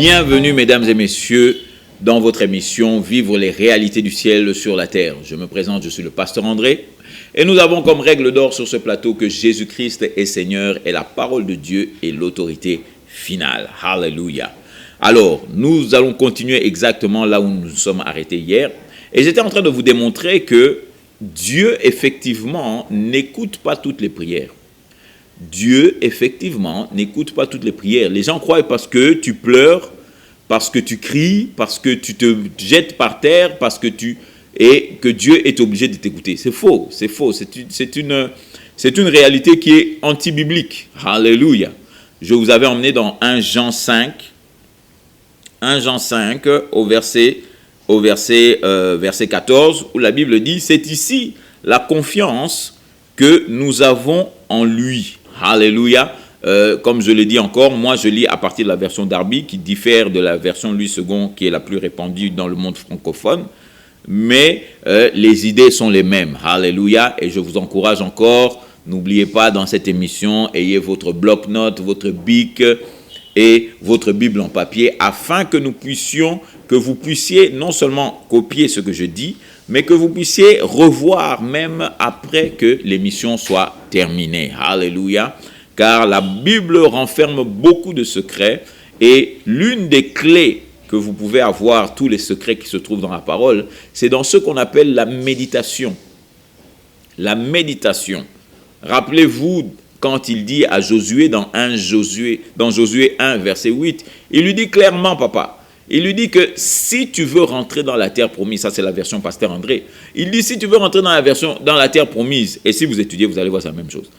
Bienvenue mesdames et messieurs dans votre émission Vivre les réalités du ciel sur la terre. Je me présente, je suis le pasteur André et nous avons comme règle d'or sur ce plateau que Jésus-Christ est Seigneur et la parole de Dieu est l'autorité finale. Alléluia. Alors, nous allons continuer exactement là où nous nous sommes arrêtés hier et j'étais en train de vous démontrer que Dieu effectivement n'écoute pas toutes les prières. Dieu, effectivement, n'écoute pas toutes les prières. Les gens croient parce que tu pleures, parce que tu cries, parce que tu te jettes par terre, et que Dieu est obligé de t'écouter. C'est faux, c'est faux. C'est une réalité qui est anti-biblique. Alléluia. Je vous avais emmené dans 1 Jean 5 au verset 14, où la Bible dit « C'est ici la confiance que nous avons en lui. » Alléluia. Comme je le dis encore, moi je lis à partir de la version Darby qui diffère de la version Louis II qui est la plus répandue dans le monde francophone. Mais les idées sont les mêmes. Alléluia. Et je vous encourage encore, n'oubliez pas dans cette émission, ayez votre bloc-notes, votre bic et votre Bible en papier afin que vous puissiez non seulement copier ce que je dis, mais que vous puissiez revoir même après que l'émission soit terminée. Alléluia. Car la Bible renferme beaucoup de secrets et l'une des clés que vous pouvez avoir, tous les secrets qui se trouvent dans la parole, c'est dans ce qu'on appelle la méditation. La méditation. Rappelez-vous quand il dit à Josué dans Josué 1, verset 8, il lui dit clairement, papa, il lui dit que si tu veux rentrer dans la terre promise, ça c'est la version pasteur André, il dit si tu veux rentrer dans la terre promise, et si vous étudiez, vous allez voir c'est la même chose.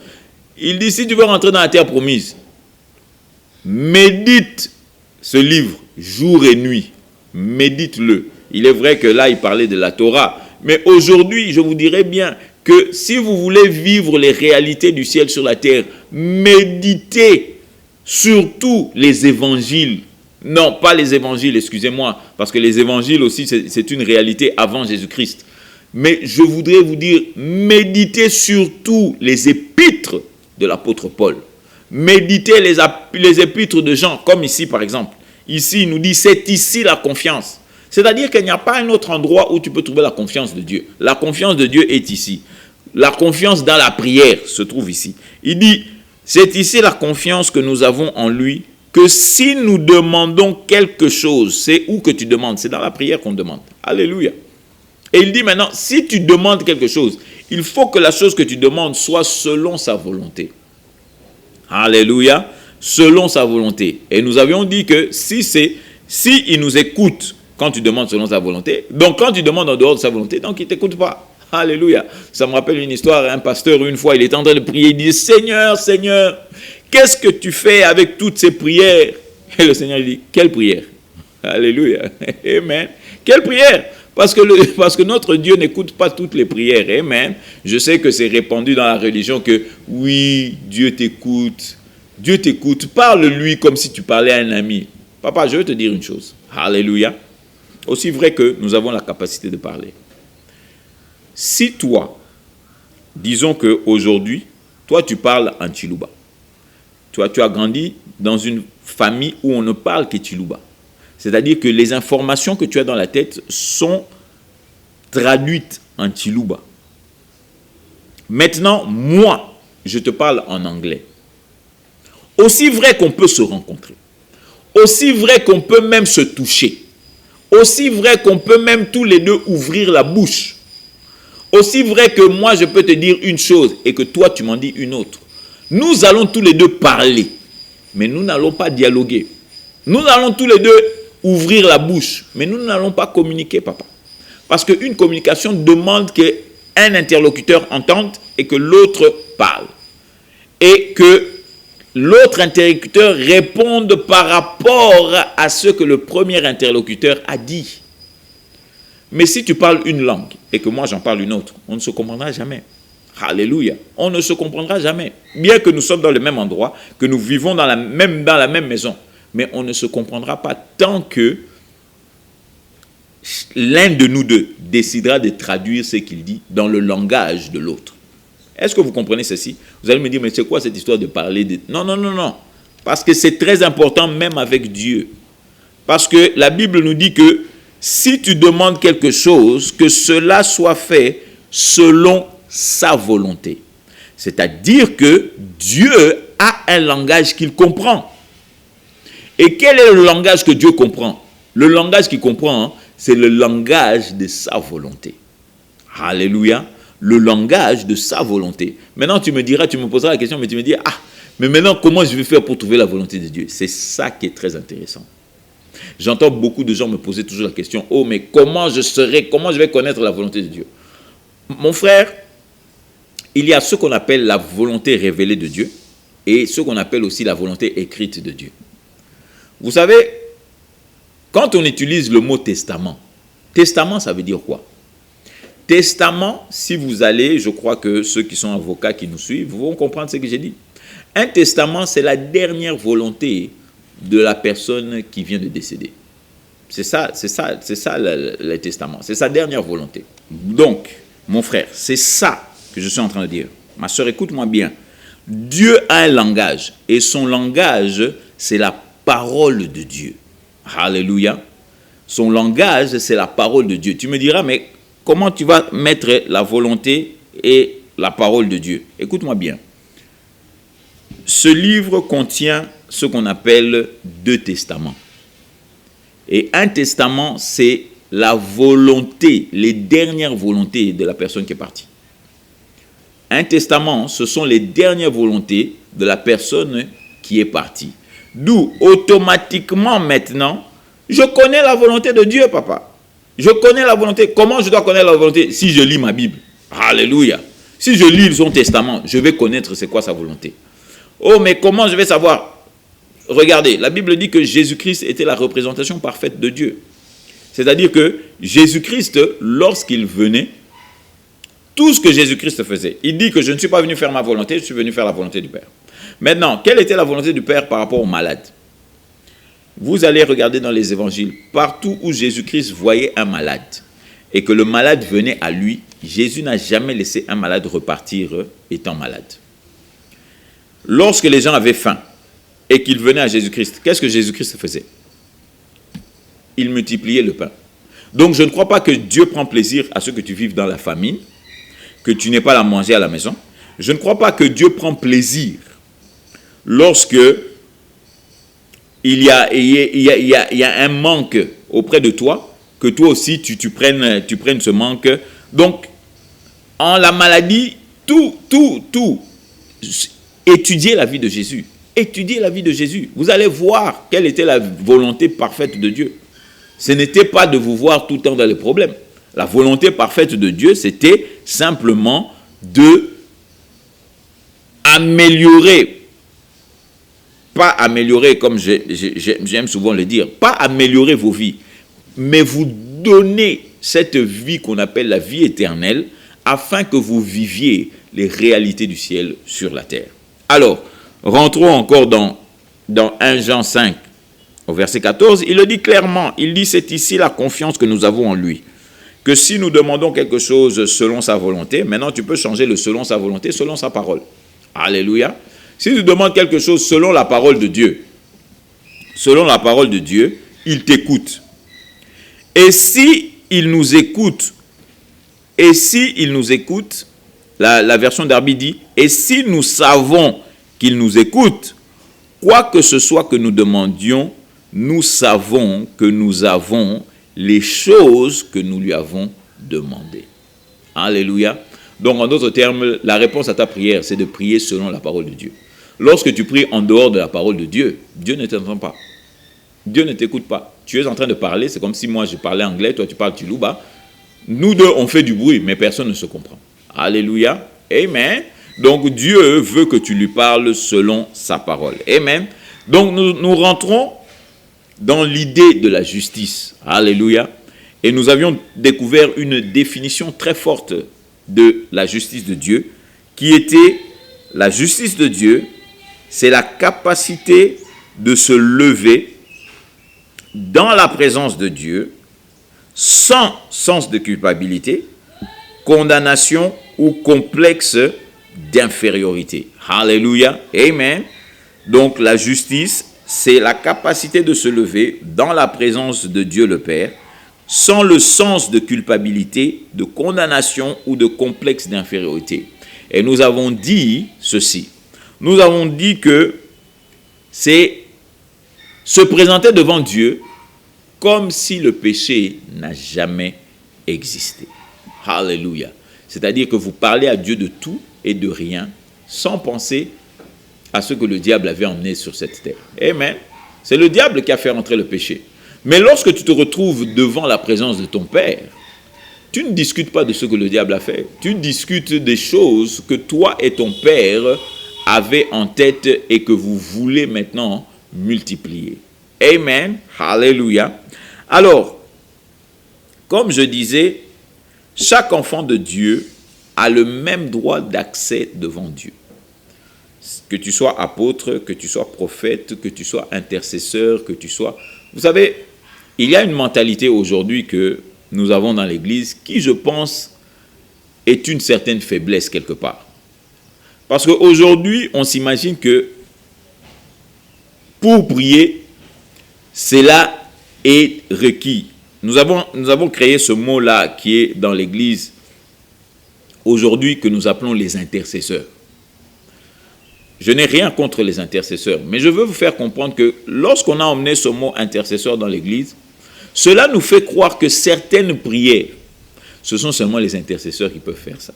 Il dit si tu veux rentrer dans la terre promise, médite ce livre jour et nuit, médite-le. Il est vrai que là il parlait de la Torah, mais aujourd'hui je vous dirais bien que si vous voulez vivre les réalités du ciel sur la terre, méditez surtout les évangiles. Non, pas les évangiles, excusez-moi, parce que les évangiles aussi, c'est une réalité avant Jésus-Christ. Mais je voudrais vous dire, méditez surtout les épîtres de l'apôtre Paul. Méditez les épîtres de Jean, comme ici par exemple. Ici, il nous dit, c'est ici la confiance. C'est-à-dire qu'il n'y a pas un autre endroit où tu peux trouver la confiance de Dieu. La confiance de Dieu est ici. La confiance dans la prière se trouve ici. Il dit, c'est ici la confiance que nous avons en lui, que si nous demandons quelque chose, c'est où que tu demandes? C'est dans la prière qu'on demande. Alléluia. Et il dit maintenant, si tu demandes quelque chose, il faut que la chose que tu demandes soit selon sa volonté. Alléluia. Selon sa volonté. Et nous avions dit que si il nous écoute quand tu demandes selon sa volonté, donc quand tu demandes en dehors de sa volonté, donc il ne t'écoute pas. Alléluia. Ça me rappelle une histoire, un pasteur, une fois, il était en train de prier, il dit, Seigneur, Seigneur, qu'est-ce que tu fais avec toutes ces prières? Et le Seigneur dit, quelle prière? Alléluia. Amen. Quelle prière? Parce que notre Dieu n'écoute pas toutes les prières. Amen. Je sais que c'est répandu dans la religion que oui, Dieu t'écoute. Dieu t'écoute. Parle-lui comme si tu parlais à un ami. Papa, je veux te dire une chose. Alléluia. Aussi vrai que nous avons la capacité de parler. Si toi, disons qu'aujourd'hui, toi tu parles en Chiluba. Toi, tu as grandi dans une famille où on ne parle que Chiluba. C'est-à-dire que les informations que tu as dans la tête sont traduites en Chiluba. Maintenant, moi, je te parle en anglais. Aussi vrai qu'on peut se rencontrer, aussi vrai qu'on peut même se toucher, aussi vrai qu'on peut même tous les deux ouvrir la bouche, aussi vrai que moi je peux te dire une chose et que toi tu m'en dis une autre. Nous allons tous les deux parler, mais nous n'allons pas dialoguer. Nous allons tous les deux ouvrir la bouche, mais nous n'allons pas communiquer, papa. Parce qu'une communication demande qu'un interlocuteur entende et que l'autre parle. Et que l'autre interlocuteur réponde par rapport à ce que le premier interlocuteur a dit. Mais si tu parles une langue et que moi j'en parle une autre, on ne se comprendra jamais. Alléluia. On ne se comprendra jamais. Bien que nous sommes dans le même endroit, que nous vivons dans la même maison, mais on ne se comprendra pas tant que l'un de nous deux décidera de traduire ce qu'il dit dans le langage de l'autre. Est-ce que vous comprenez ceci? Vous allez me dire, mais c'est quoi cette histoire de parler de... Non. Parce que c'est très important même avec Dieu. Parce que la Bible nous dit que si tu demandes quelque chose, que cela soit fait selon sa volonté. C'est-à-dire que Dieu a un langage qu'il comprend. Et quel est le langage que Dieu comprend? Le langage qu'il comprend, c'est le langage de sa volonté. Alléluia. Le langage de sa volonté. Maintenant, tu me diras, tu me poseras la question, mais tu me dis, mais maintenant, comment je vais faire pour trouver la volonté de Dieu? C'est ça qui est très intéressant. J'entends beaucoup de gens me poser toujours la question, mais comment je vais connaître la volonté de Dieu? Mon frère, il y a ce qu'on appelle la volonté révélée de Dieu et ce qu'on appelle aussi la volonté écrite de Dieu. Vous savez, quand on utilise le mot testament, testament, ça veut dire quoi? Testament, si vous allez, je crois que ceux qui sont avocats qui nous suivent vont comprendre ce que j'ai dit. Un testament, c'est la dernière volonté de la personne qui vient de décéder. C'est ça le testament. C'est sa dernière volonté. Donc, mon frère, c'est ça que je suis en train de dire. Ma soeur, écoute-moi bien. Dieu a un langage et son langage, c'est la parole de Dieu. Alléluia. Son langage, c'est la parole de Dieu. Tu me diras, mais comment tu vas mettre la volonté et la parole de Dieu? Écoute-moi bien. Ce livre contient ce qu'on appelle 2 testaments. Et un testament, c'est la volonté, les dernières volontés de la personne qui est partie. Un testament, ce sont les dernières volontés de la personne qui est partie. D'où, automatiquement maintenant, je connais la volonté de Dieu, papa. Je connais la volonté. Comment je dois connaître la volonté? Si je lis ma Bible. Alléluia. Si je lis son testament, je vais connaître c'est quoi sa volonté. Mais comment je vais savoir? Regardez, la Bible dit que Jésus-Christ était la représentation parfaite de Dieu. C'est-à-dire que Jésus-Christ, lorsqu'il venait, tout ce que Jésus-Christ faisait, il dit que je ne suis pas venu faire ma volonté, je suis venu faire la volonté du Père. Maintenant, quelle était la volonté du Père par rapport aux malades? Vous allez regarder dans les évangiles, partout où Jésus-Christ voyait un malade et que le malade venait à lui, Jésus n'a jamais laissé un malade repartir étant malade. Lorsque les gens avaient faim et qu'ils venaient à Jésus-Christ, qu'est-ce que Jésus-Christ faisait? Il multipliait le pain. Donc je ne crois pas que Dieu prend plaisir à ce que tu vives dans la famine, que tu n'aies pas à manger à la maison. Je ne crois pas que Dieu prend plaisir lorsque il y a un manque auprès de toi, que toi aussi tu prennes ce manque. Donc, en la maladie, tout, étudiez la vie de Jésus. Étudiez la vie de Jésus. Vous allez voir quelle était la volonté parfaite de Dieu. Ce n'était pas de vous voir tout le temps dans les problèmes. La volonté parfaite de Dieu, c'était simplement de améliorer. Pas améliorer, comme j'aime souvent le dire, pas améliorer vos vies, mais vous donner cette vie qu'on appelle la vie éternelle, afin que vous viviez les réalités du ciel sur la terre. Alors, rentrons encore dans 1 Jean 5, au verset 14, il le dit clairement, il dit, c'est ici la confiance que nous avons en lui, que si nous demandons quelque chose selon sa volonté, maintenant tu peux changer le selon sa volonté, selon sa parole. Alléluia. Si tu demandes quelque chose selon la parole de Dieu, il t'écoute. Et si il nous écoute, la version d'Arby dit, et si nous savons qu'il nous écoute, quoi que ce soit que nous demandions, nous savons que nous avons les choses que nous lui avons demandées. Alléluia. Donc, en d'autres termes, la réponse à ta prière, c'est de prier selon la parole de Dieu. Lorsque tu pries en dehors de la parole de Dieu, Dieu ne t'entend pas. Dieu ne t'écoute pas. Tu es en train de parler, c'est comme si moi je parlais anglais, toi tu parles Tuluba. Nous deux, on fait du bruit, mais personne ne se comprend. Alléluia. Amen. Donc, Dieu veut que tu lui parles selon sa parole. Amen. Donc, nous rentrons dans l'idée de la justice. Alléluia. Et nous avions découvert une définition très forte de la justice de Dieu, qui était la justice de Dieu, c'est la capacité de se lever dans la présence de Dieu, sans sens de culpabilité, condamnation ou complexe d'infériorité. Alléluia. Amen. Donc la justice c'est la capacité de se lever dans la présence de Dieu le Père, sans le sens de culpabilité, de condamnation ou de complexe d'infériorité. Et nous avons dit ceci. Nous avons dit que c'est se présenter devant Dieu comme si le péché n'a jamais existé. Alléluia. C'est-à-dire que vous parlez à Dieu de tout et de rien, sans penser à ce que le diable avait emmené sur cette terre. Amen. C'est le diable qui a fait rentrer le péché. Mais lorsque tu te retrouves devant la présence de ton Père, tu ne discutes pas de ce que le diable a fait. Tu discutes des choses que toi et ton Père avez en tête et que vous voulez maintenant multiplier. Amen. Alléluia. Alors, comme je disais, chaque enfant de Dieu a le même droit d'accès devant Dieu. Que tu sois apôtre, que tu sois prophète, que tu sois intercesseur, que tu sois... Vous savez, il y a une mentalité aujourd'hui que nous avons dans l'Église qui, je pense, est une certaine faiblesse quelque part. Parce qu'aujourd'hui, on s'imagine que pour prier, cela est requis. Nous avons créé ce mot-là qui est dans l'Église aujourd'hui que nous appelons les intercesseurs. Je n'ai rien contre les intercesseurs, mais je veux vous faire comprendre que lorsqu'on a emmené ce mot intercesseur dans l'Église, cela nous fait croire que certaines prières, ce sont seulement les intercesseurs qui peuvent faire ça.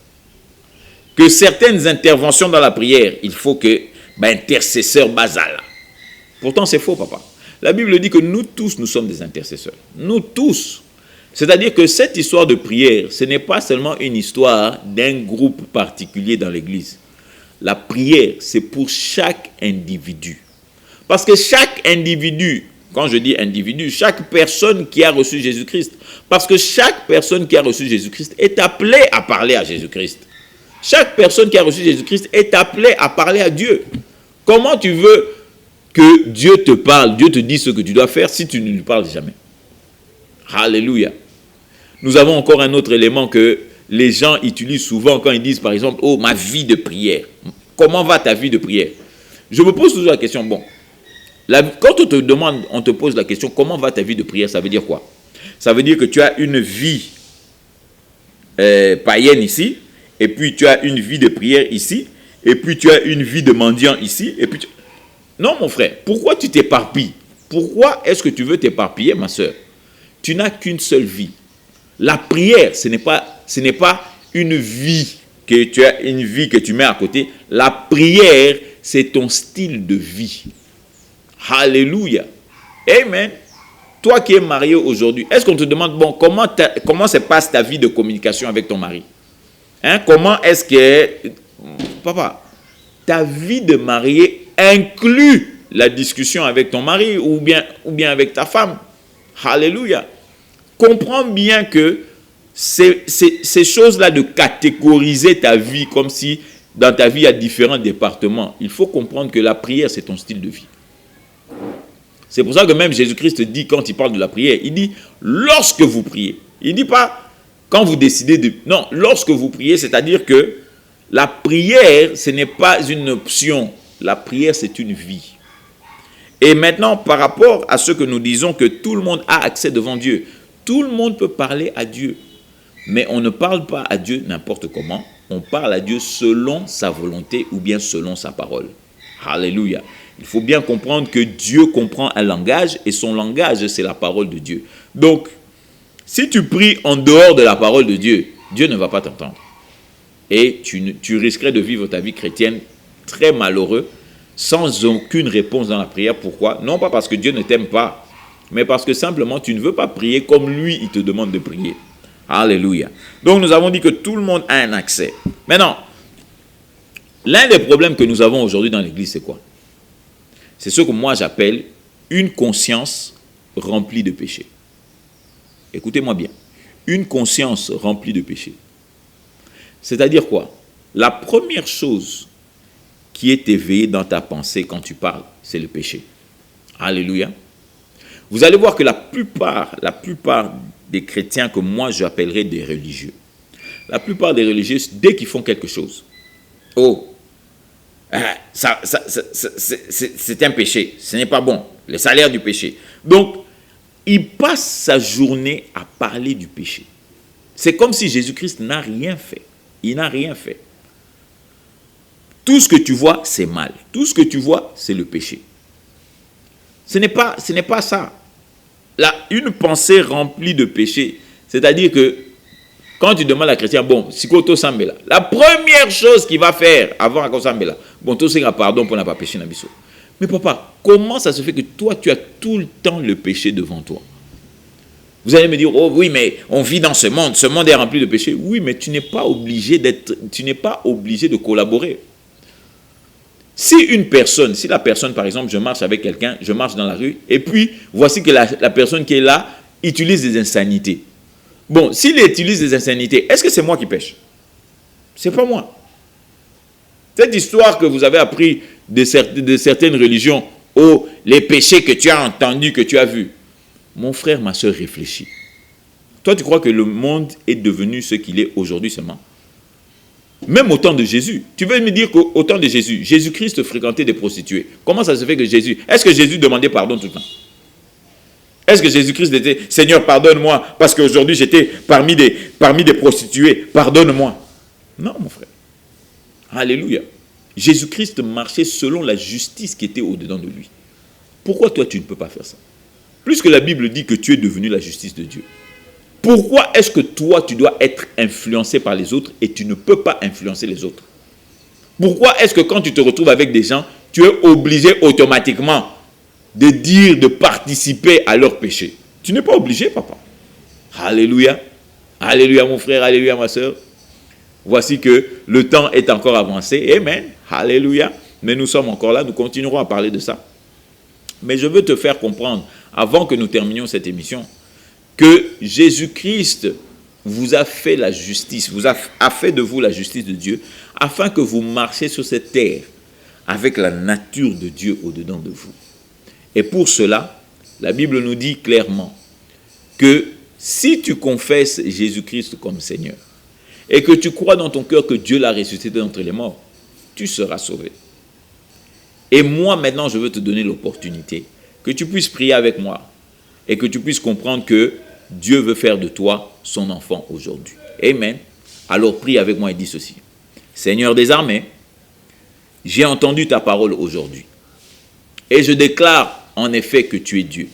Que certaines interventions dans la prière, il faut que intercesseur basal. Pourtant, c'est faux, papa. La Bible dit que nous tous, nous sommes des intercesseurs. Nous tous. C'est-à-dire que cette histoire de prière, ce n'est pas seulement une histoire d'un groupe particulier dans l'Église. La prière, c'est pour chaque individu. Parce que chaque individu, quand je dis individu, chaque personne qui a reçu Jésus-Christ, parce que chaque personne qui a reçu Jésus-Christ est appelée à parler à Jésus-Christ. Chaque personne qui a reçu Jésus-Christ est appelée à parler à Dieu. Comment tu veux que Dieu te parle, Dieu te dit ce que tu dois faire si tu ne lui parles jamais? Alléluia. Nous avons encore un autre élément que les gens utilisent souvent quand ils disent par exemple, oh, ma vie de prière. Comment va ta vie de prière? Je me pose toujours la question, bon, quand on te demande, on te pose la question, comment va ta vie de prière, ça veut dire quoi? Ça veut dire que tu as une vie païenne ici, et puis tu as une vie de prière ici, et puis tu as une vie de mendiant ici, et puis Non, mon frère, pourquoi tu t'éparpilles? Pourquoi est-ce que tu veux t'éparpiller, ma soeur? Tu n'as qu'une seule vie. La prière, ce n'est pas une vie que tu mets à côté. La prière, c'est ton style de vie. Alléluia. Amen. Toi qui es marié aujourd'hui, est-ce qu'on te demande, bon, comment se passe ta vie de communication avec ton mari? Comment est-ce que... Papa, ta vie de marié inclut la discussion avec ton mari ou bien avec ta femme. Alléluia. Comprends bien que ces choses-là de catégoriser ta vie comme si dans ta vie il y a différents départements, il faut comprendre que la prière, c'est ton style de vie. C'est pour ça que même Jésus-Christ dit, quand il parle de la prière, il dit lorsque vous priez. Il ne dit pas quand vous décidez de... Non, lorsque vous priez, c'est-à-dire que la prière, ce n'est pas une option. La prière, c'est une vie. Et maintenant, par rapport à ce que nous disons que tout le monde a accès devant Dieu, tout le monde peut parler à Dieu. Mais on ne parle pas à Dieu n'importe comment. On parle à Dieu selon sa volonté ou bien selon sa parole. Alléluia. Il faut bien comprendre que Dieu comprend un langage et son langage, c'est la parole de Dieu. Donc, si tu pries en dehors de la parole de Dieu, Dieu ne va pas t'entendre. Et tu risquerais de vivre ta vie chrétienne très malheureux, sans aucune réponse dans la prière. Pourquoi? Non pas parce que Dieu ne t'aime pas, mais parce que simplement tu ne veux pas prier comme lui, il te demande de prier. Alléluia. Donc nous avons dit que tout le monde a un accès. Maintenant, l'un des problèmes que nous avons aujourd'hui dans l'église, c'est quoi? C'est ce que moi j'appelle une conscience remplie de péché. Écoutez-moi bien. Une conscience remplie de péché. C'est-à-dire quoi? La première chose qui est éveillée dans ta pensée quand tu parles, c'est le péché. Alléluia. Vous allez voir que la plupart des chrétiens que moi j'appellerais des religieux, la plupart des religieux, dès qu'ils font quelque chose, oh, c'est un péché. Ce n'est pas bon. Le salaire du péché. Donc, il passe sa journée à parler du péché. C'est comme si Jésus-Christ n'a rien fait. Il n'a rien fait. Tout ce que tu vois, c'est mal. Tout ce que tu vois, c'est le péché. Ce n'est pas ça. Là, une pensée remplie de péché, c'est-à-dire que quand tu demandes à chrétien, bon, si tu sambela, la première chose qu'il va faire avant à sambela, bon, tu sais pardon pour ne pas pécher nabiso. Mais papa, comment ça se fait que toi, tu as tout le temps le péché devant toi? Vous allez me dire, oh oui, mais on vit dans ce monde est rempli de péché. Oui, mais tu n'es pas obligé de collaborer. Si la personne, par exemple, je marche avec quelqu'un, je marche dans la rue, et puis, voici que la personne qui est là utilise des insanités. Bon, s'il utilise des insanités, est-ce que c'est moi qui pêche? C'est pas moi. Cette histoire que vous avez appris de certaines religions, oh, les péchés que tu as entendus, que tu as vus. Mon frère, ma soeur, réfléchis. Toi, tu crois que le monde est devenu ce qu'il est aujourd'hui seulement? Même au temps de Jésus. Tu veux me dire qu'au temps de Jésus, Jésus-Christ fréquentait des prostituées. Comment ça se fait que est-ce que Jésus demandait pardon tout le temps? Est-ce que Jésus-Christ était, Seigneur, pardonne-moi, parce qu'aujourd'hui j'étais parmi des prostituées, pardonne-moi? Non, mon frère. Alléluia. Jésus-Christ marchait selon la justice qui était au-dedans de lui. Pourquoi toi, tu ne peux pas faire ça? Puisque la Bible dit que tu es devenu la justice de Dieu. Pourquoi est-ce que toi, tu dois être influencé par les autres et tu ne peux pas influencer les autres? Pourquoi est-ce que quand tu te retrouves avec des gens, tu es obligé automatiquement de participer à leur péché? Tu n'es pas obligé, papa. Alléluia. Alléluia, mon frère. Alléluia, ma soeur. Voici que le temps est encore avancé. Amen. Alléluia. Mais nous sommes encore là. Nous continuerons à parler de ça. Mais je veux te faire comprendre, avant que nous terminions cette émission, que Jésus-Christ vous a fait la justice, a fait de vous la justice de Dieu, afin que vous marchiez sur cette terre avec la nature de Dieu au-dedans de vous. Et pour cela, la Bible nous dit clairement que si tu confesses Jésus-Christ comme Seigneur et que tu crois dans ton cœur que Dieu l'a ressuscité d'entre les morts, tu seras sauvé. Et moi, maintenant, je veux te donner l'opportunité que tu puisses prier avec moi et que tu puisses comprendre que Dieu veut faire de toi son enfant aujourd'hui. Amen. Alors prie avec moi et dis ceci. Seigneur des armées, j'ai entendu ta parole aujourd'hui. Et je déclare en effet que tu es Dieu.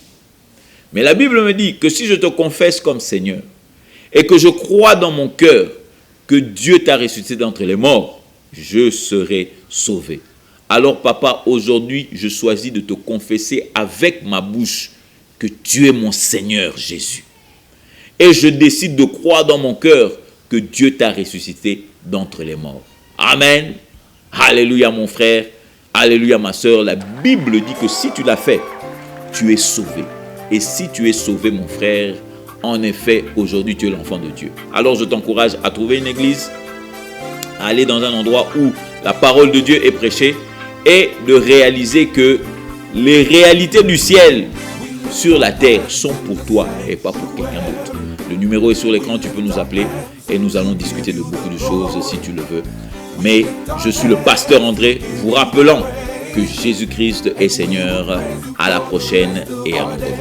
Mais la Bible me dit que si je te confesse comme Seigneur et que je crois dans mon cœur que Dieu t'a ressuscité d'entre les morts, je serai sauvé. Alors papa, aujourd'hui, je choisis de te confesser avec ma bouche que tu es mon Seigneur Jésus. Et je décide de croire dans mon cœur que Dieu t'a ressuscité d'entre les morts. Amen. Alléluia mon frère. Alléluia ma soeur. La Bible dit que si tu l'as fait, tu es sauvé. Et si tu es sauvé mon frère, en effet, aujourd'hui tu es l'enfant de Dieu. Alors je t'encourage à trouver une église, à aller dans un endroit où la parole de Dieu est prêchée et de réaliser que les réalités du ciel sur la terre sont pour toi et pas pour quelqu'un d'autre. Le numéro est sur l'écran, tu peux nous appeler et nous allons discuter de beaucoup de choses si tu le veux. Mais je suis le pasteur André, vous rappelant que Jésus-Christ est Seigneur. À la prochaine et à mon revoir.